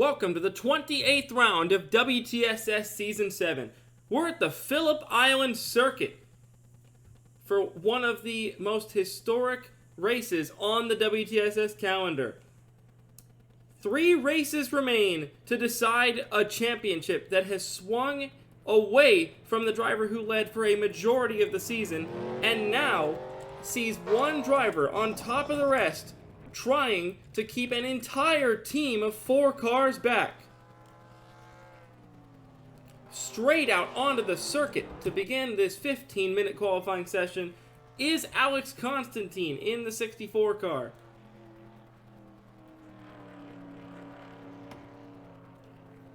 Welcome to the 28th round of WTSS Season 7. We're at the Phillip Island circuit for one of the most historic races on the WTSS calendar. 3 races remain to decide a championship that has swung away from the driver who led for a majority of the season and now sees one driver on top of the rest trying to keep an entire team of 4 cars back. Straight out onto the circuit to begin this 15-minute qualifying session is Alex Constantine in the 64 car.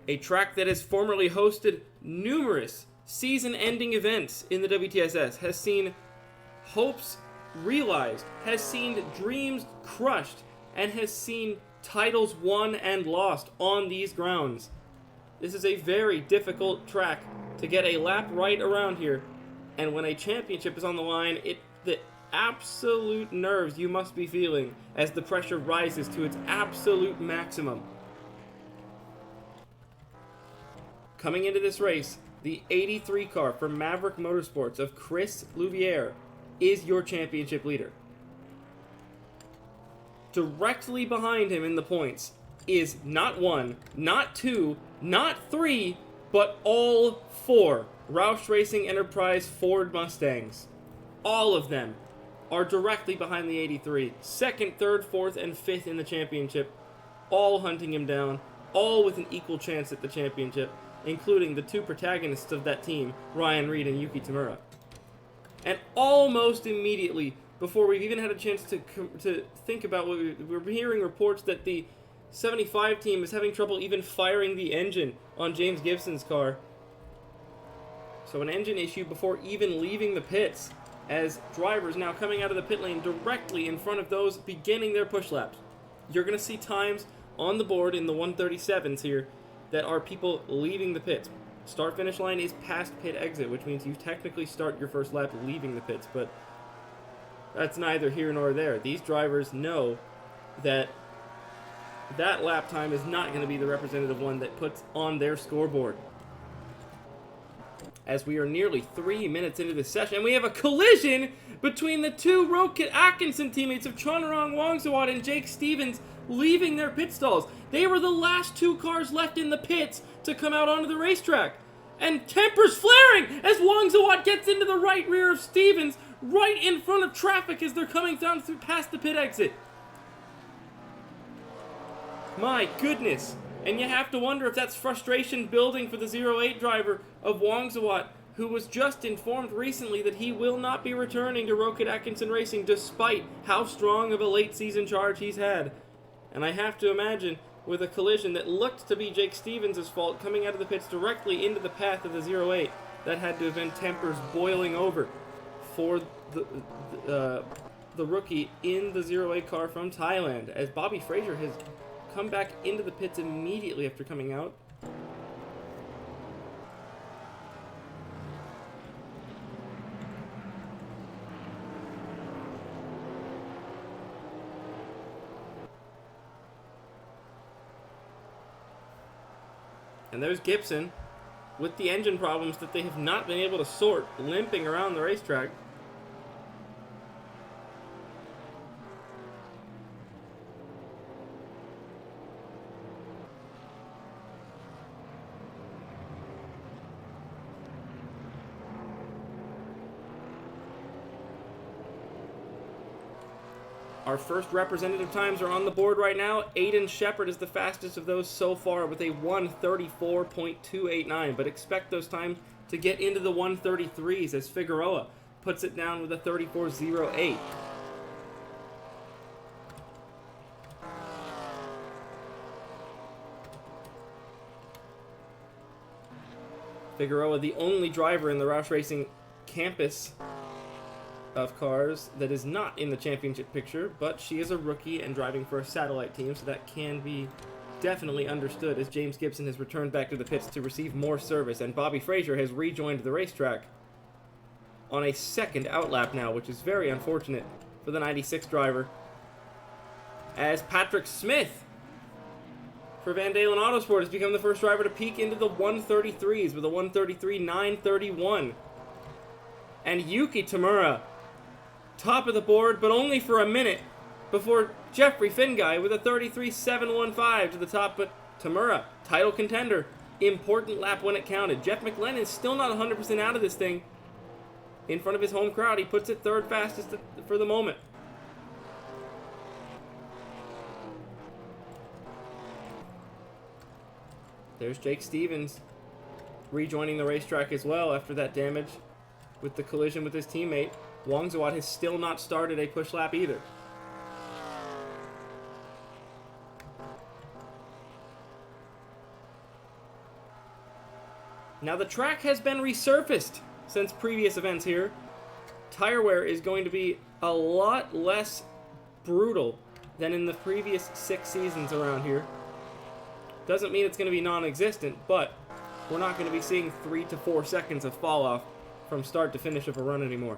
A track that has formerly hosted numerous season-ending events in the WTSS, has seen hopes realized, has seen dreams crushed, and has seen titles won and lost on these grounds. This is a very difficult track to get a lap right around here, and when a championship is on the line, the absolute nerves you must be feeling as the pressure rises to its absolute maximum. Coming into this race, the 83 car from Maverick Motorsports of Chris Louviere is your championship leader. Directly behind him in the points is not 1, not 2, not 3, but all 4 Roush Racing Enterprise Ford Mustangs. All of them are directly behind the 83, 2nd, 3rd, 4th, and 5th in the championship, all hunting him down, all with an equal chance at the championship, including the 2 protagonists of that team, Ryan Reed and Yuki Tamura. And almost immediately, before we've even had a chance to think about what we're hearing reports that the 75 team is having trouble even firing the engine on James Gibson's car. So an engine issue before even leaving the pits, as drivers now coming out of the pit lane directly in front of those beginning their push laps. You're going to see times on the board in the 137s here that are people leaving the pits. Start-finish line is past pit exit, which means you technically start your first lap leaving the pits, but that's neither here nor there. These drivers know that that lap time is not going to be the representative one that puts on their scoreboard. As we are nearly 3 minutes into this session, we have a collision between the 2 Rocket Atkinson teammates of Chonarong Wangsawat and Jake Stevens leaving their pit stalls. They were the last 2 cars left in the pits to come out onto the racetrack. And tempers flaring as Wangsawat gets into the right rear of Stevens, right in front of traffic as they're coming down through past the pit exit. My goodness. And you have to wonder if that's frustration building for the 08 driver of Wangsawat, who was just informed recently that he will not be returning to Rocket Atkinson Racing despite how strong of a late season charge he's had. And I have to imagine, with a collision that looked to be Jake Stevens' fault coming out of the pits directly into the path of the 08, that had to have been tempers boiling over for the rookie in the 08 car from Thailand, as Bobby Fraser has come back into the pits immediately after coming out. And there's Gibson with the engine problems that they have not been able to sort, limping around the racetrack. Our first representative times are on the board right now. Aiden Shepard is the fastest of those so far with a 1:34.289, but expect those times to get into the 1:33s as Figueroa puts it down with a 34.08. Figueroa, the only driver in the Roush Racing campus of cars that is not in the championship picture, but she is a rookie and driving for a satellite team, so that can be definitely understood as James Gibson has returned back to the pits to receive more service, and Bobby Fraser has rejoined the racetrack on a second outlap now, which is very unfortunate for the 96 driver, as Patrick Smith for Van Dalen Autosport has become the first driver to peak into the 133s with a 133.931. And Yuki Tamura, top of the board, but only for a minute before Jeffrey Finguy with a 33.715 to the top. But Tamura, title contender, important lap when it counted. Jeff McLennan is still not 100% out of this thing. In front of his home crowd, he puts it third fastest for the moment. There's Jake Stevens rejoining the racetrack as well after that damage with the collision with his teammate. Wang Zawad has still not started a push lap either. Now the track has been resurfaced since previous events here. Tire wear is going to be a lot less brutal than in the previous 6 seasons around here. Doesn't mean it's going to be non-existent, but we're not going to be seeing 3 to 4 seconds of fall off from start to finish of a run anymore.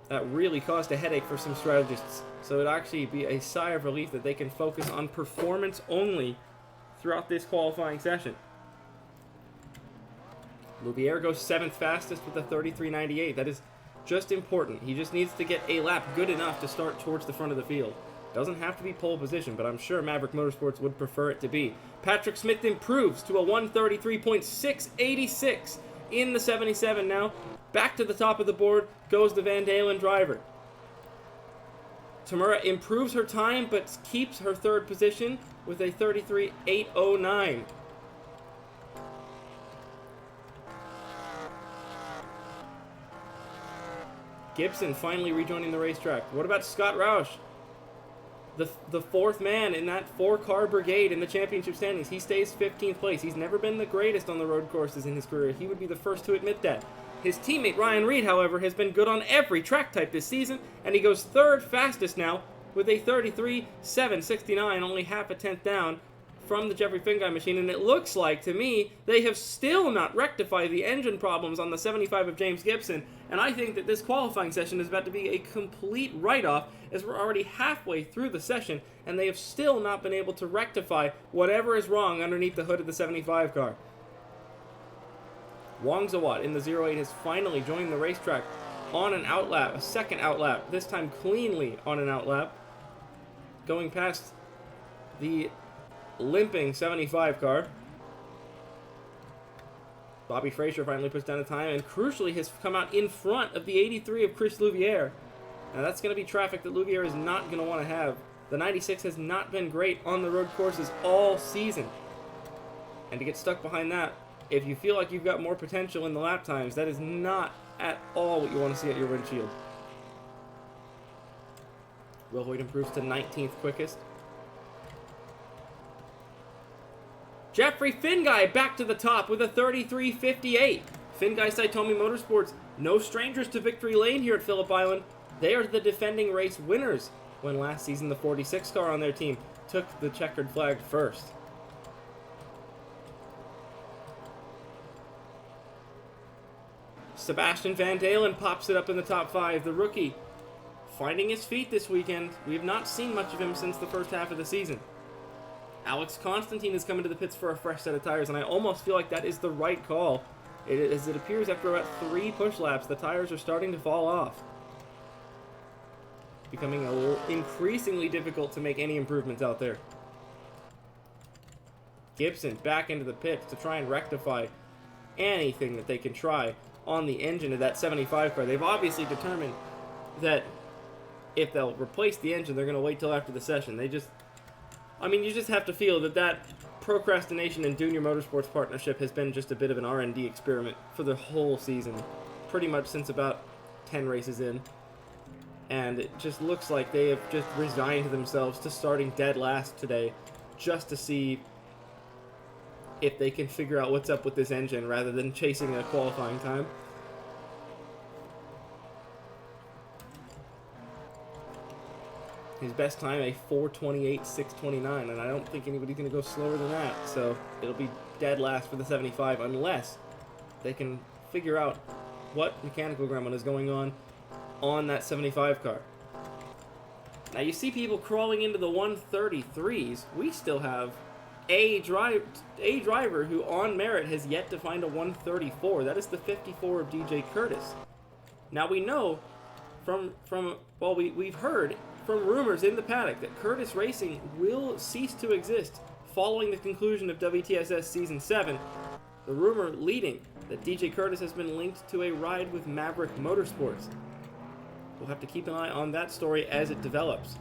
That really caused a headache for some strategists, so it'd actually be a sigh of relief that they can focus on performance only throughout this qualifying session. Louviere goes 7th fastest with a 33.98. That is just important. He just needs to get a lap good enough to start towards the front of the field. Doesn't have to be pole position, but I'm sure Maverick Motorsports would prefer it to be. Patrick Smith improves to a 133.686 in the 77 now. Back to the top of the board goes the Van Dalen driver. Tamura improves her time, but keeps her third position with a 33.809. Gibson finally rejoining the racetrack. What about Scott Roush? The fourth man in that 4-car brigade in the championship standings. He stays 15th place. He's never been the greatest on the road courses in his career. He would be the first to admit that. His teammate Ryan Reed, however, has been good on every track type this season, and he goes third fastest now with a 33.769, only half a tenth down from the Jeffrey Finguy machine. And it looks like, to me, they have still not rectified the engine problems on the 75 of James Gibson, and I think that this qualifying session is about to be a complete write-off, as we're already halfway through the session, and they have still not been able to rectify whatever is wrong underneath the hood of the 75 car. Wang Zawad in the 08 has finally joined the racetrack on an outlap, a second outlap, this time cleanly on an outlap, going past the limping 75 car. Bobby Fraser finally puts down a time, and crucially has come out in front of the 83 of Chris Louviere. Now that's going to be traffic that Louviere is not going to want to have. The 96 has not been great on the road courses all season. And to get stuck behind that, if you feel like you've got more potential in the lap times, that is not at all what you want to see at your windshield. Will Hoyt improves to 19th quickest. Jeffrey Finguy back to the top with a 33.58. Finguy Saitomi Motorsports, no strangers to victory lane here at Phillip Island. They are the defending race winners when last season the 46 car on their team took the checkered flag first. Sebastian Van Dalen pops it up in the top 5. The rookie finding his feet this weekend. We have not seen much of him since the first half of the season. Alex Constantine is coming to the pits for a fresh set of tires, and I almost feel like that is the right call. As it appears after about 3 push laps, the tires are starting to fall off. Becoming increasingly difficult to make any improvements out there. Gibson back into the pits to try and rectify anything that they can try on the engine of that 75 car. They've obviously determined that if they'll replace the engine, they're going to wait till after the session. You just have to feel that procrastination and Junior Motorsports partnership has been just a bit of an R&D experiment for the whole season, pretty much since about 10 races in. And it just looks like they have just resigned themselves to starting dead last today, just to see if they can figure out what's up with this engine rather than chasing a qualifying time. His best time, a 4:28.629, and I don't think anybody's going to go slower than that, so it'll be dead last for the 75 unless they can figure out what mechanical gremlin is going on that 75 car. Now you see people crawling into the 133s. We still have a driver who on merit has yet to find a 134. That is the 54 of DJ Curtis. Now we know we've heard from rumors in the paddock that Curtis Racing will cease to exist following the conclusion of WTSS Season 7. The rumor leading that DJ Curtis has been linked to a ride with Maverick Motorsports. We'll have to keep an eye on that story as it develops.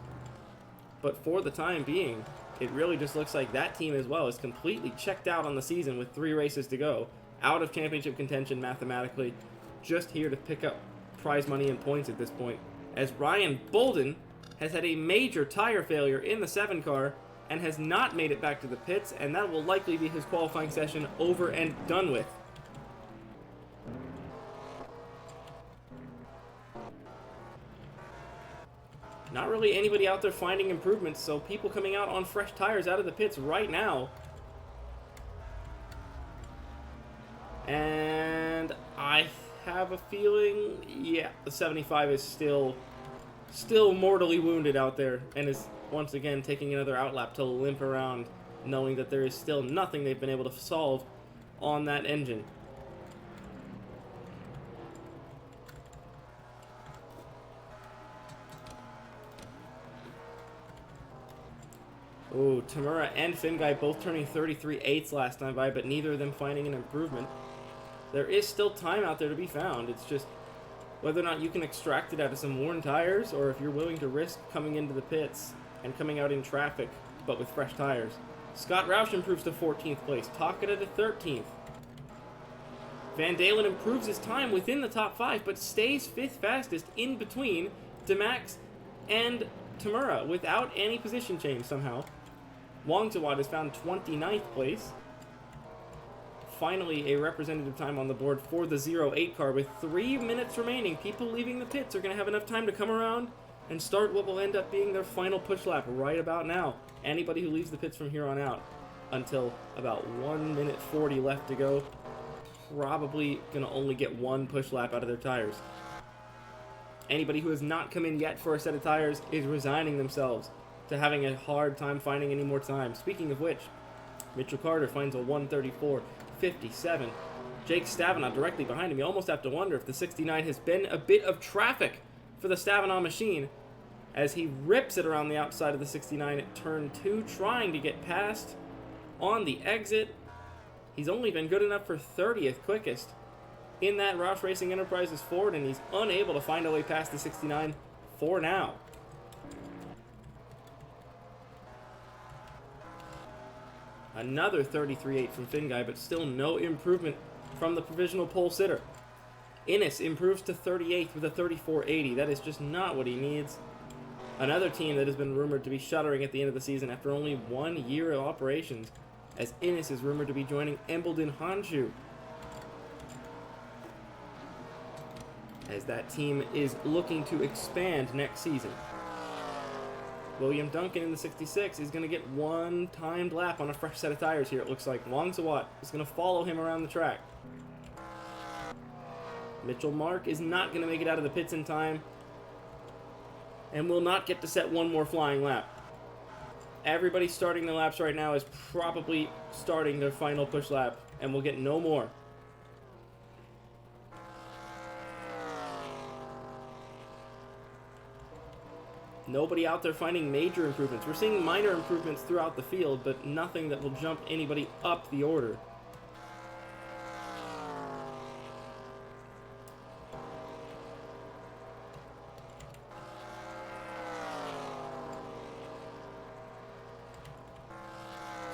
But for the time being, it really just looks like that team as well is completely checked out on the season with 3 races to go, out of championship contention mathematically, just here to pick up prize money and points at this point, as Ryan Bolden has had a major tire failure in the 7 car and has not made it back to the pits, and that will likely be his qualifying session over and done with. Not really anybody out there finding improvements, so people coming out on fresh tires out of the pits right now. And I have a feeling, yeah, the 75 is still mortally wounded out there and is once again taking another outlap to limp around, knowing that there is still nothing they've been able to solve on that engine. Oh, Tamura and Finguy both turning 33/8 last time by, but neither of them finding an improvement. There is still time out there to be found. It's just whether or not you can extract it out of some worn tires, or if you're willing to risk coming into the pits and coming out in traffic, but with fresh tires. Scott Roush improves to 14th place. Takada to 13th. Van Dalen improves his time within the top 5, but stays 5th fastest in between Demax and Tamura without any position change somehow. Wang Zawad has found 29th place. Finally, a representative time on the board for the 08 car with 3 minutes remaining. People leaving the pits are going to have enough time to come around and start what will end up being their final push lap right about now. Anybody who leaves the pits from here on out until about 1 minute 40 left to go, probably going to only get 1 push lap out of their tires. Anybody who has not come in yet for a set of tires is resigning themselves to having a hard time finding any more time. Speaking of which, Mitchell Carter finds a 1:34.57. Jake Stavanaugh directly behind him. You almost have to wonder if the 69 has been a bit of traffic for the Stavanaugh machine as he rips it around the outside of the 69 at turn 2, trying to get past on the exit. He's only been good enough for 30th quickest in that Roush Racing Enterprises Ford, and he's unable to find a way past the 69 for now. Another 33.8 from Finguy, but still no improvement from the provisional pole sitter. Innes improves to 38th with a 34.80. That is just not what he needs. Another team that has been rumored to be shuttering at the end of the season after only 1 year of operations, as Innes is rumored to be joining Embledon Honshu, as that team is looking to expand next season. William Duncan in the 66 is going to get 1 timed lap on a fresh set of tires here, it looks like. Wang Zawat is going to follow him around the track. Mitchell Mark is not going to make it out of the pits in time and will not get to set 1 more flying lap. Everybody starting their laps right now is probably starting their final push lap and will get no more. Nobody out there finding major improvements. We're seeing minor improvements throughout the field, but nothing that will jump anybody up the order.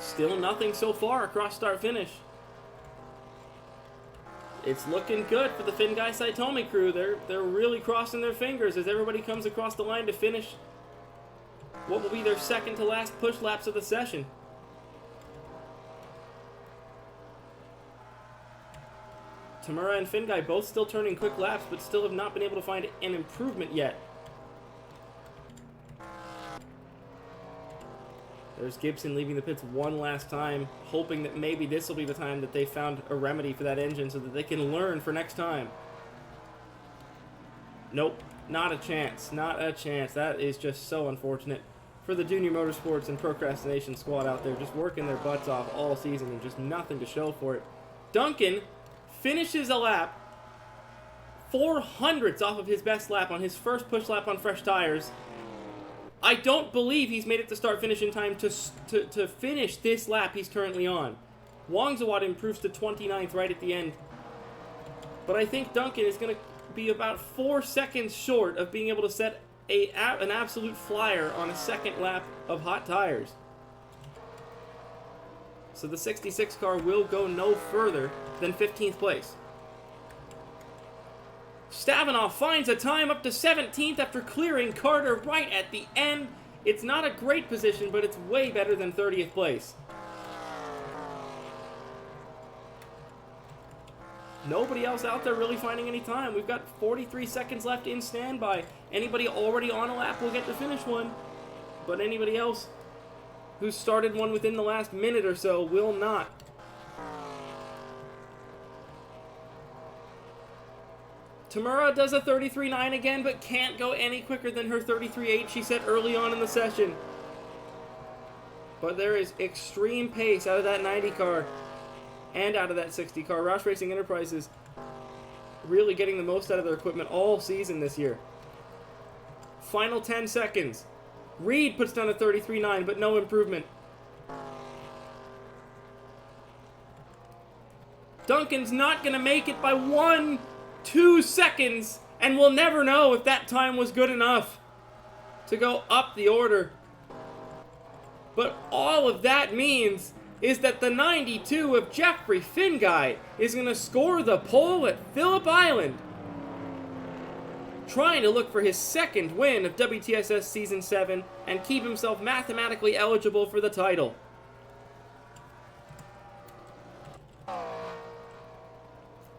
Still nothing so far across start finish. It's looking good for the Finguy Saitomi crew. They're really crossing their fingers as everybody comes across the line to finish what will be their second to last push laps of the session. Tamura and Finguy both still turning quick laps, but still have not been able to find an improvement yet. There's Gibson leaving the pits 1 last time, hoping that maybe this will be the time that they found a remedy for that engine so that they can learn for next time. Nope, not a chance, not a chance. That is just so unfortunate for for the Junior Motorsports and Procrastination squad out there, just working their butts off all season and just nothing to show for it. Duncan finishes a lap 400ths off of his best lap on his first push lap on fresh tires. I don't believe he's made it to start-finish in time to finish this lap he's currently on. Wangzawad improves to 29th right at the end. But I think Duncan is going to be about 4 seconds short of being able to set an absolute flyer on a second lap of hot tires. So the 66 car will go no further than 15th place. Stavinoff finds a time up to 17th after clearing Carter right at the end. It's not a great position, but it's way better than 30th place. Nobody else out there really finding any time. We've got 43 seconds left in standby. Anybody already on a lap will get to finish one, but anybody else who started one within the last minute or so will not. Tamura does a 33.9 again, but can't go any quicker than her 33.8 she set early on in the session. But there is extreme pace out of that 90 car and out of that 60 car. Roush Racing Enterprises really getting the most out of their equipment all season this year. Final 10 seconds. Reed puts down a 33.9, but no improvement. Duncan's not going to make it by 1-2 seconds, and we'll never know if that time was good enough to go up the order. But all of that means is that the 92 of Jeffrey Finguy is going to score the pole at Phillip Island, trying to look for his second win of WTSS Season 7 and keep himself mathematically eligible for the title.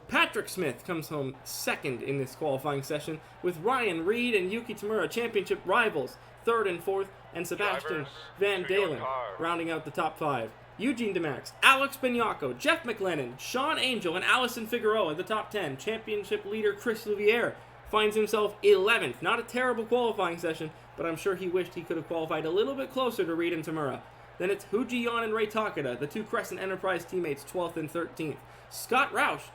Patrick Smith comes home second in this qualifying session, with Ryan Reed and Yuki Tamura championship rivals, third and fourth, and Sebastian Van Dalen rounding out the top 5. Eugene DeMax, Alex Bignacco, Jeff McLennan, Sean Angel, and Allison Figueroa in the top 10. Championship leader Chris Louviere finds himself 11th. Not a terrible qualifying session, but I'm sure he wished he could have qualified a little bit closer to Reed and Tamura. Then it's Huji Yon and Ray Takada, the two Crescent Enterprise teammates, 12th and 13th. Scott Roush,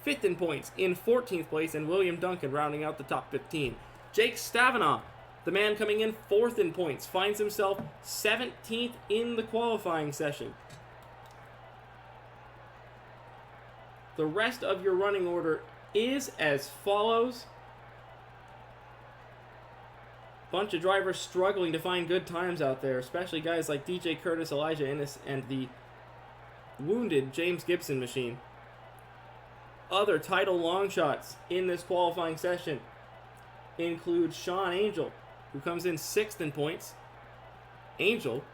5th in points, in 14th place, and William Duncan rounding out the top 15. Jake Stavinaugh, the man coming in 4th in points, finds himself 17th in the qualifying session. The rest of your running order is as follows. Bunch of drivers struggling to find good times out there, especially guys like DJ Curtis, Elijah Innes, and the wounded James Gibson machine. Other title long shots in this qualifying session include Sean Angel, who comes in 6th in points. Angel,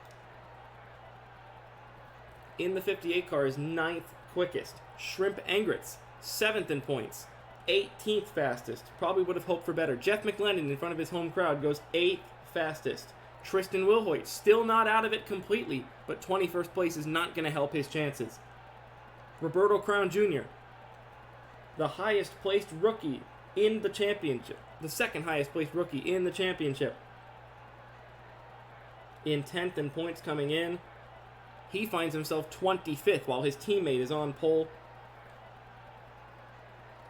in the 58 car, is 9th quickest. Shrimp Engritz, 7th in points, 18th fastest. Probably would have hoped for better. Jeff McLennan, in front of his home crowd, goes 8th fastest. Tristan Wilhoit, still not out of it completely, but 21st place is not going to help his chances. Roberto Crown Jr., the highest placed rookie in the championship, the second highest placed rookie in the championship, in 10th in points coming in. He finds himself 25th while his teammate is on pole.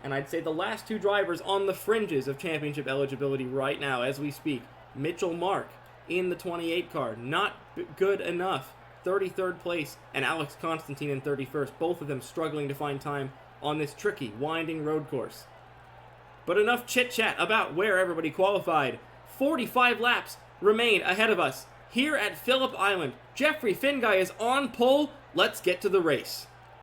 And I'd say the last two drivers on the fringes of championship eligibility right now as we speak. Mitchell Mark in the 28 car, not good enough, 33rd place, and Alex Constantine in 31st, both of them struggling to find time on this tricky, winding road course. But enough chit-chat about where everybody qualified. 45 laps remain ahead of us. Here at Phillip Island, Jeffrey Finguy is on pole. Let's get to the race.